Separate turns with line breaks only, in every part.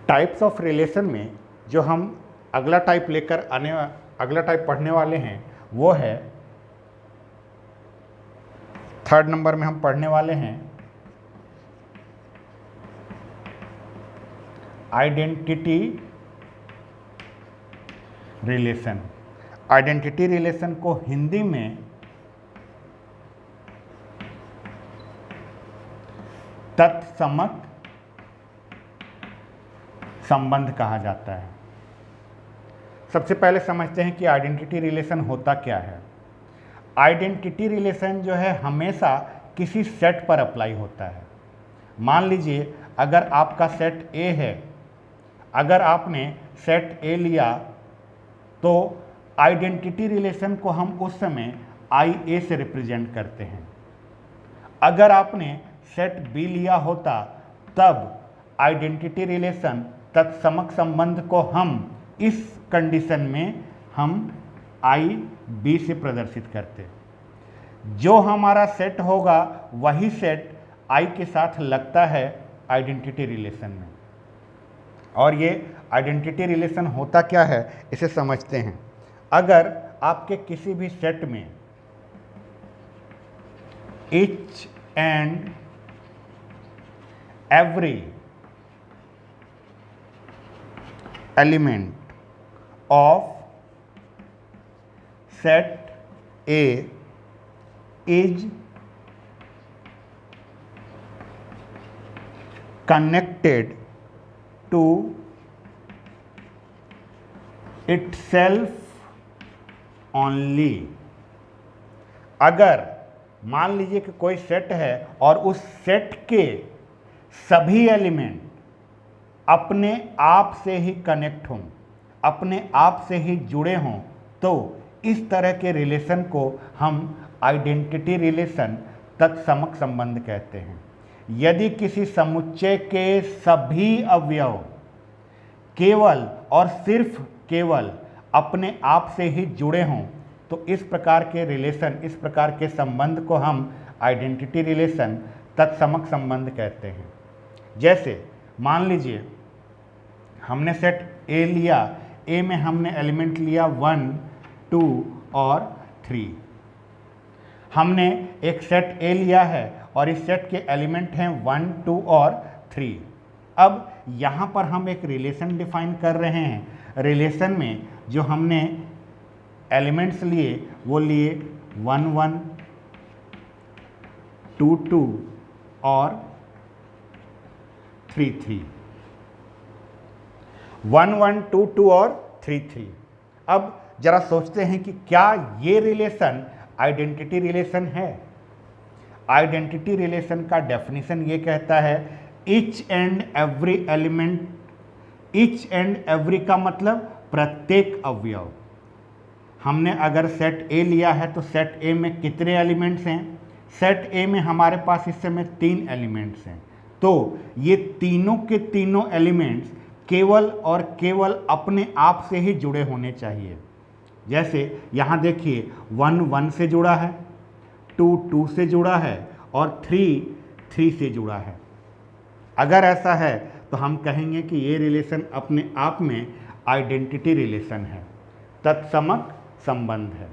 Types of relation में जो हम अगला टाइप पढ़ने वाले हैं वो है, थर्ड नंबर में हम पढ़ने वाले हैं आइडेंटिटी रिलेशन। आइडेंटिटी रिलेशन को हिंदी में तत्समक संबंध कहा जाता है। सबसे पहले समझते हैं कि आइडेंटिटी रिलेशन होता क्या है। आइडेंटिटी रिलेशन जो है हमेशा किसी सेट पर अप्लाई होता है। मान लीजिए अगर आपका सेट ए है, अगर आपने सेट ए लिया तो आइडेंटिटी रिलेशन को हम उस समय आई ए से रिप्रेजेंट करते हैं। अगर आपने सेट बी लिया होता तब आइडेंटिटी रिलेशन तत्समक संबंध को हम इस कंडीशन में हम आई बी से प्रदर्शित करते। जो हमारा सेट होगा वही सेट आई के साथ लगता है आइडेंटिटी रिलेशन में। और ये आइडेंटिटी रिलेशन होता क्या है इसे समझते हैं। अगर आपके किसी भी सेट में each and every element of set A is connected to itself only। अगर मान लीजिए कि कोई सेट है और उस सेट के सभी एलिमेंट अपने आप से ही कनेक्ट हों, अपने आप से ही जुड़े हों, तो इस तरह के रिलेशन को हम आइडेंटिटी रिलेशन तत्समक संबंध कहते हैं। यदि किसी समुच्चय के सभी अवयव केवल और सिर्फ केवल अपने आप से ही जुड़े हों तो इस प्रकार के रिलेशन, इस प्रकार के संबंध को हम आइडेंटिटी रिलेशन तत्समक संबंध कहते हैं। जैसे मान लीजिए हमने सेट ए लिया, ए में हमने एलिमेंट लिया 1, 2 और 3। हमने एक सेट ए लिया है और इस सेट के एलिमेंट हैं 1, 2 और 3। अब यहाँ पर हम एक रिलेशन डिफाइन कर रहे हैं। रिलेशन में जो हमने एलिमेंट्स लिए वो लिए 1, 1, 2, 2 और 3, 3। 1, 1, 2, 2 और 3, 3। अब जरा सोचते हैं कि क्या ये रिलेशन आइडेंटिटी रिलेशन है। आइडेंटिटी रिलेशन का डेफिनेशन ये कहता है each and every element, each and every का मतलब प्रत्येक अवयव। हमने अगर सेट ए लिया है तो सेट ए में कितने एलिमेंट्स हैं? सेट ए में हमारे पास इस समय 3 एलिमेंट्स हैं। तो ये तीनों के तीनों एलिमेंट्स केवल और केवल अपने आप से ही जुड़े होने चाहिए। जैसे यहाँ देखिए 1, 1 से जुड़ा है, 2, 2 से जुड़ा है और 3, 3 से जुड़ा है। अगर ऐसा है तो हम कहेंगे कि ये रिलेशन अपने आप में आइडेंटिटी रिलेशन है, तत्समक संबंध है।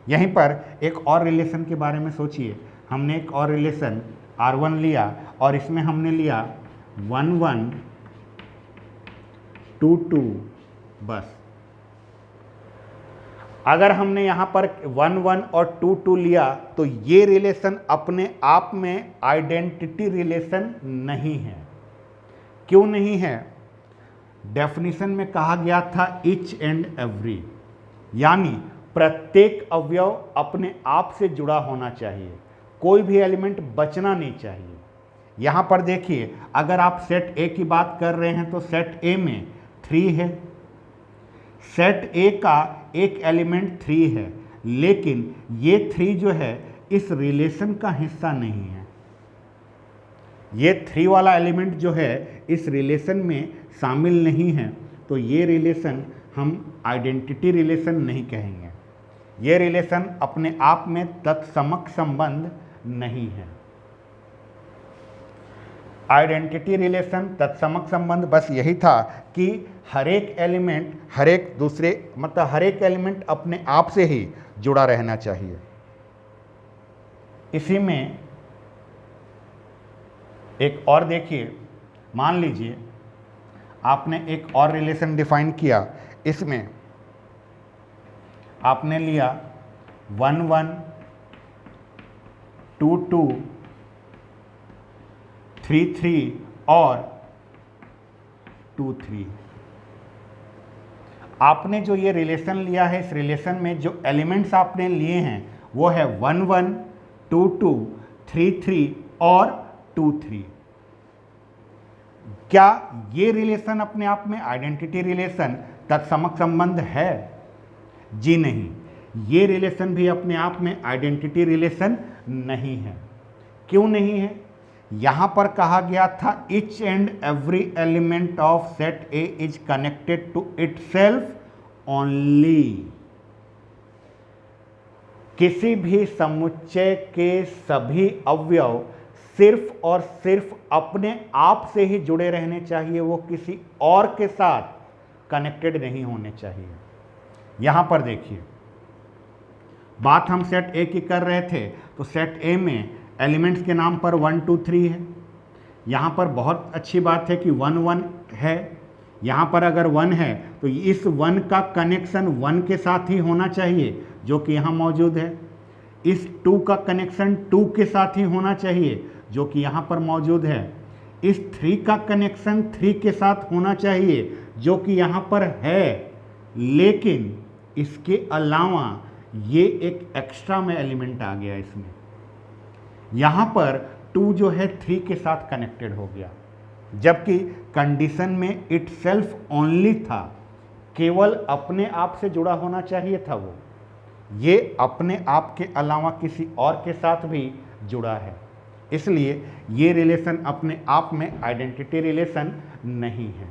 यहीं पर एक और रिलेशन के बारे में सोचिए। हमने एक और रिलेशन R1 लिया और इसमें हमने लिया 1, 1, 2, 2 बस। अगर हमने यहाँ पर 1, 1 और 2, 2 लिया तो ये रिलेशन अपने आप में आइडेंटिटी रिलेशन नहीं है। क्यों नहीं है? डेफिनेशन में कहा गया था ईच एंड एवरी, यानी प्रत्येक अवयव अपने आप से जुड़ा होना चाहिए, कोई भी एलिमेंट बचना नहीं चाहिए। यहाँ पर देखिए अगर आप सेट ए की बात कर रहे हैं तो सेट ए में 3 है, सेट ए का एक एलिमेंट 3 है, लेकिन ये 3 जो है इस रिलेशन का हिस्सा नहीं है। ये 3 वाला एलिमेंट जो है इस रिलेशन में शामिल नहीं है, तो ये रिलेशन हम आइडेंटिटी रिलेशन नहीं कहेंगे। ये रिलेशन अपने आप में तत्समक संबंध नहीं है। आइडेंटिटी रिलेशन, तत्समक संबंध, बस यही था कि हर एक एलिमेंट हर एक दूसरे मतलब हर एक एलिमेंट अपने आप से ही जुड़ा रहना चाहिए। इसी में एक और देखिए, मान लीजिए आपने एक और रिलेशन डिफाइन किया, इसमें आपने लिया 1 1 2 2 3 3 और 2 3। आपने जो ये रिलेशन लिया है, इस रिलेशन में जो एलिमेंट्स आपने लिए हैं वो है 1 1 2 2 3 3 और 2 3। क्या ये रिलेशन अपने आप में आइडेंटिटी रिलेशन, तत्समक संबंध है? जी नहीं, ये रिलेशन भी अपने आप में आइडेंटिटी रिलेशन नहीं है। क्यों नहीं है? यहां पर कहा गया था each and every element of set A is connected to itself only. किसी भी समुच्चय के सभी अवयव सिर्फ और सिर्फ अपने आप से ही जुड़े रहने चाहिए, वो किसी और के साथ कनेक्टेड नहीं होने चाहिए। यहां पर देखिए, बात हम सेट ए की कर रहे थे, तो सेट ए में एलिमेंट्स के नाम पर 1 2 3 है। यहाँ पर बहुत अच्छी बात है कि 1 1 है। यहाँ पर अगर 1 है तो इस 1 का कनेक्शन 1 के साथ ही होना चाहिए, जो कि यहाँ मौजूद है। इस 2 का कनेक्शन 2 के साथ ही होना चाहिए, जो कि यहाँ पर मौजूद है। इस 3 का कनेक्शन 3 के साथ होना चाहिए, जो कि यहाँ पर है। लेकिन इसके अलावा ये एक एक्स्ट्रा में एलिमेंट आ गया इसमें। यहाँ पर 2 जो है 3 के साथ कनेक्टेड हो गया, जबकि कंडीशन में इटसेल्फ ओनली था, केवल अपने आप से जुड़ा होना चाहिए था वो। ये अपने आप के अलावा किसी और के साथ भी जुड़ा है, इसलिए ये रिलेशन अपने आप में आइडेंटिटी रिलेशन नहीं है।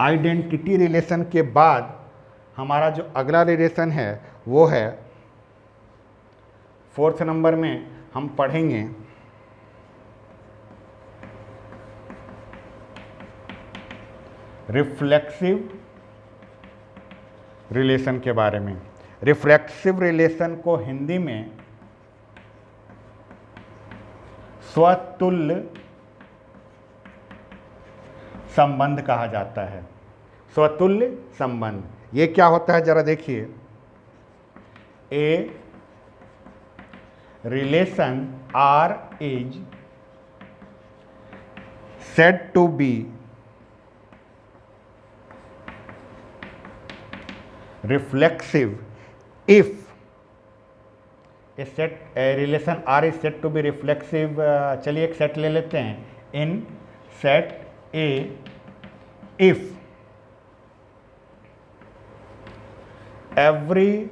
आइडेंटिटी रिलेशन के बाद हमारा जो अगला रिलेशन है वो है 4th नंबर में हम पढ़ेंगे रिफ्लेक्सिव रिलेशन के बारे में। रिफ्लेक्सिव रिलेशन को हिंदी में स्वतुल्य संबंध कहा जाता है। स्वतुल्य संबंध ये क्या होता है, जरा देखिए। ए relation R is said to be reflexive if a relation R is said to be reflexive। चलिए एक सेट ले लेते हैं। in set A if every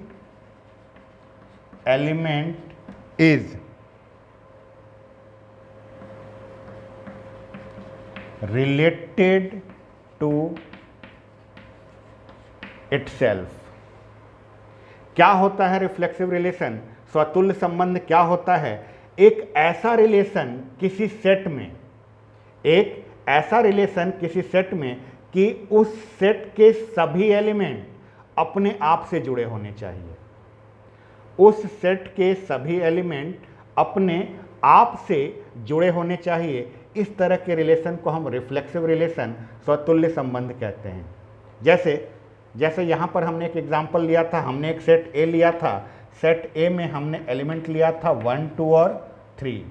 element is related to itself। क्या होता है रिफ्लेक्सिव रिलेशन, स्वतुल्य संबंध क्या होता है? एक ऐसा रिलेशन किसी सेट में, एक ऐसा रिलेशन किसी सेट में कि उस सेट के सभी एलिमेंट अपने आप से जुड़े होने चाहिए। उस सेट के सभी एलिमेंट अपने आप से जुड़े होने चाहिए। इस तरह के रिलेशन को हम रिफ्लेक्सिव रिलेशन, स्वतुल्य संबंध कहते हैं। जैसे यहाँ पर हमने एक एग्जांपल लिया था, हमने एक सेट ए लिया था। सेट ए में हमने एलिमेंट लिया था 1 2 और 3।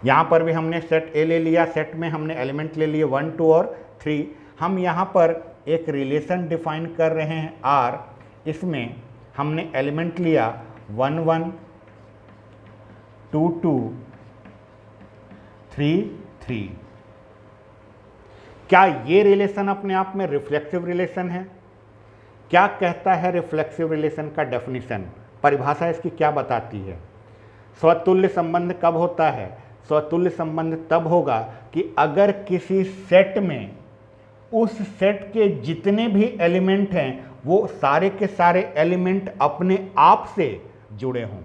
यहाँ पर भी हमने सेट ए ले लिया, सेट में हमने एलिमेंट ले लिए 1 2 और 3। हम यहाँ पर एक रिलेशन डिफाइन कर रहे हैं आर। इसमें हमने एलिमेंट लिया 1 1 2 2 3 3। क्या ये रिलेशन अपने आप में रिफ्लेक्सिव रिलेशन है? क्या कहता है रिफ्लेक्सिव रिलेशन का डेफिनेशन, परिभाषा इसकी क्या बताती है? स्वतुल्य संबंध कब होता है? स्वतुल्य संबंध तब होगा कि अगर किसी सेट में उस सेट के जितने भी एलिमेंट हैं वो सारे के सारे एलिमेंट अपने आप से जुड़े हों।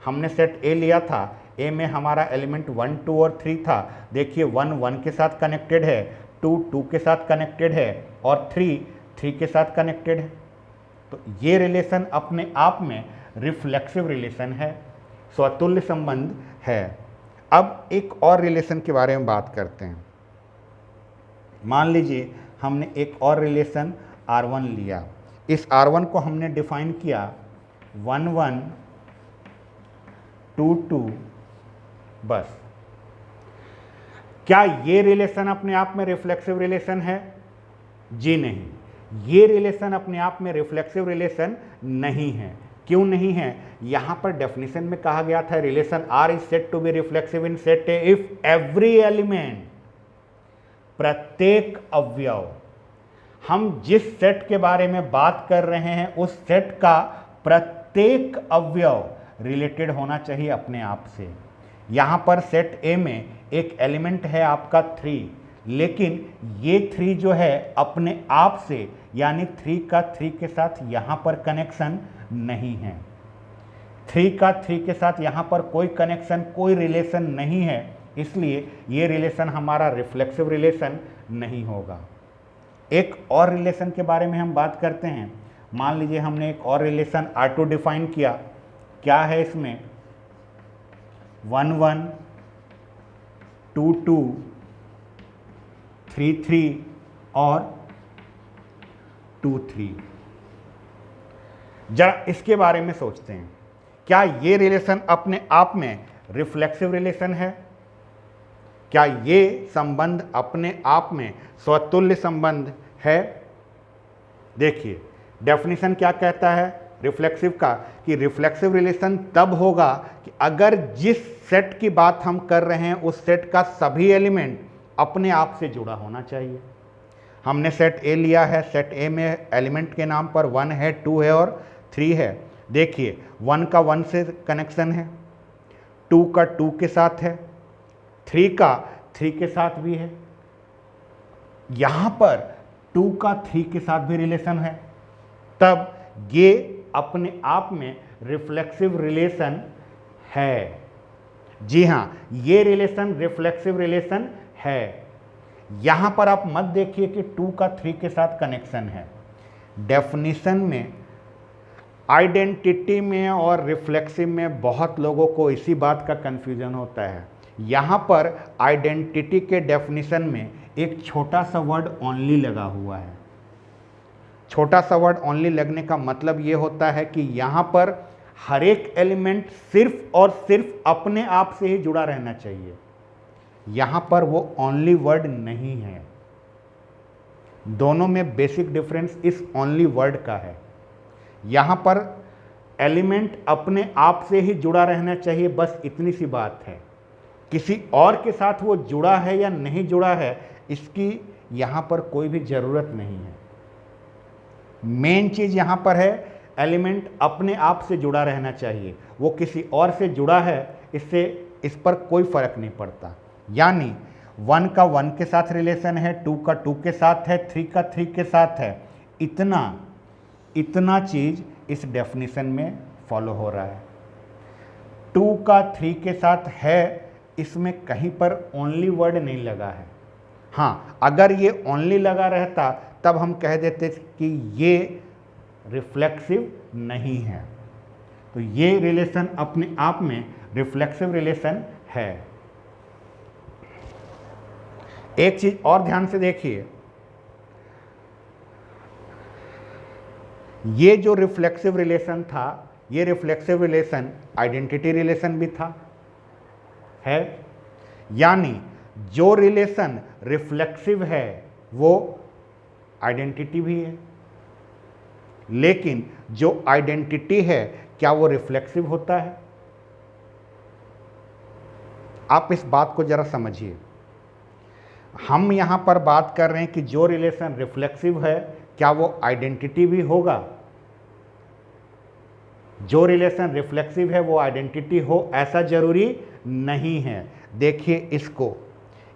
हमने सेट ए लिया था, ए में हमारा एलिमेंट 1 2 और 3 था। देखिए 1 1 के साथ कनेक्टेड है, 2 2 के साथ कनेक्टेड है और 3 3 के साथ कनेक्टेड है। तो ये रिलेशन अपने आप में रिफ्लेक्सिव रिलेशन है, स्वतुल्य संबंध है। अब एक और रिलेशन के बारे में बात करते हैं। मान लीजिए हमने एक और रिलेशन R1 लिया, इस R1 को हमने डिफाइन किया 1 1 2 2, बस। क्या ये रिलेशन अपने आप में रिफ्लेक्सिव रिलेशन है? जी नहीं, ये रिलेशन अपने आप में रिफ्लेक्सिव रिलेशन नहीं है। क्यों नहीं है? यहां पर डेफिनेशन में कहा गया था relation R is said to be reflexive in set A if every element, प्रत्येक अवयव, हम जिस सेट के बारे में बात कर रहे हैं उस सेट का प्रत्येक अवयव रिलेटेड होना चाहिए अपने आप से। यहां पर सेट ए में एक एलिमेंट है आपका 3, लेकिन ये 3 जो है अपने आप से, यानी 3 का 3 के साथ यहां पर कनेक्शन नहीं है। 3 का 3 के साथ यहां पर कोई कनेक्शन, कोई रिलेशन नहीं है, इसलिए ये रिलेशन हमारा रिफ्लेक्सिव रिलेशन नहीं होगा। एक और रिलेशन के बारे में हम बात करते हैं। मान लीजिए हमने एक और रिलेशन R2 डिफाइन किया। क्या है इसमें? 1 1 2 2 3 3 और 2 3। जरा इसके बारे में सोचते हैं, क्या ये रिलेशन अपने आप में रिफ्लेक्सिव रिलेशन है? क्या ये संबंध अपने आप में स्वतुल्य संबंध है? देखिए डेफिनेशन क्या कहता है रिफ्लेक्सिव का, कि रिफ्लेक्सिव रिलेशन तब होगा कि अगर जिस सेट की बात हम कर रहे हैं उस सेट का सभी एलिमेंट अपने आप से जुड़ा होना चाहिए। हमने सेट ए लिया है, सेट ए में एलिमेंट के नाम पर 1 है, 2 है और 3 है। देखिए 1 का 1 से कनेक्शन है, 2 का 2 के साथ है, 3 का 3 के साथ भी है, यहां पर 2 का 3 के साथ भी रिलेशन है। तब ये अपने आप में रिफ्लेक्सिव रिलेशन है। जी हां, ये रिलेशन रिफ्लेक्सिव रिलेशन है। यहां पर आप मत देखिए कि 2 का 3 के साथ कनेक्शन है। डेफिनेशन में, आइडेंटिटी में और रिफ्लेक्सिव में बहुत लोगों को इसी बात का कंफ्यूजन होता है। यहां पर आइडेंटिटी के डेफिनेशन में एक छोटा सा वर्ड ओनली लगा हुआ है। छोटा सा वर्ड ओनली लगने का मतलब ये होता है कि यहां पर हर एक एलिमेंट सिर्फ और सिर्फ अपने आप से ही जुड़ा रहना चाहिए। यहां पर वो ओनली वर्ड नहीं है। दोनों में बेसिक डिफरेंस इस ओनली वर्ड का है। यहां पर एलिमेंट अपने आप से ही जुड़ा रहना चाहिए, बस इतनी सी बात है। किसी और के साथ वो जुड़ा है या नहीं जुड़ा है, इसकी यहां पर कोई भी जरूरत नहीं है। मेन चीज यहां पर है एलिमेंट अपने आप से जुड़ा रहना चाहिए। वो किसी और से जुड़ा है, इससे इस पर कोई फर्क नहीं पड़ता। यानी 1 का 1 के साथ रिलेशन है, 2 का 2 के साथ है, 3 का 3 के साथ है। इतना चीज इस डेफिनेशन में फॉलो हो रहा है। 2 का 3 के साथ है, इसमें कहीं पर ओनली वर्ड नहीं लगा है। हाँ, अगर ये ओनली लगा रहता तब हम कह देते कि ये रिफ्लेक्सिव नहीं है। तो ये रिलेशन अपने आप में रिफ्लेक्सिव रिलेशन है। एक चीज और ध्यान से देखिए, ये जो रिफ्लेक्सिव रिलेशन था, ये रिफ्लेक्सिव रिलेशन आइडेंटिटी रिलेशन भी था, है। यानी जो रिलेशन रिफ्लेक्सिव है वो आइडेंटिटी भी है। लेकिन जो आइडेंटिटी है, क्या वो रिफ्लेक्सिव होता है? आप इस बात को जरा समझिए। हम यहां पर बात कर रहे हैं कि जो रिलेशन रिफ्लेक्सिव है, क्या वो आइडेंटिटी भी होगा? जो रिलेशन रिफ्लेक्सिव है वो आइडेंटिटी हो, ऐसा जरूरी नहीं है। देखिए इसको,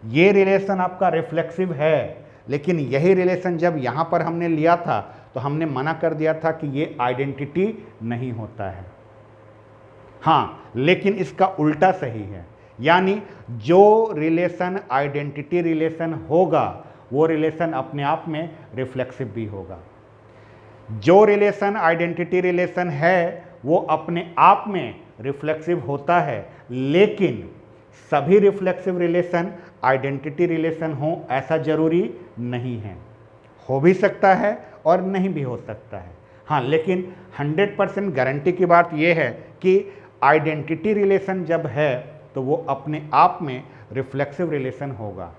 ये रिलेशन आपका रिफ्लेक्सिव है, लेकिन यही रिलेशन जब यहां पर हमने लिया था तो हमने मना कर दिया था कि ये आइडेंटिटी नहीं होता है। हाँ, लेकिन इसका उल्टा सही है, यानी जो रिलेशन आइडेंटिटी रिलेशन होगा वो रिलेशन अपने आप में रिफ्लेक्सिव भी होगा। जो रिलेशन आइडेंटिटी रिलेशन है वो अपने आप में रिफ्लेक्सिव होता है, लेकिन सभी रिफ्लेक्सिव रिलेशन आइडेंटिटी रिलेशन हो ऐसा जरूरी नहीं है। हो भी सकता है और नहीं भी हो सकता है। हाँ, लेकिन 100% गारंटी की बात यह है कि आइडेंटिटी रिलेशन जब है तो वो अपने आप में रिफ्लेक्सिव रिलेशन होगा।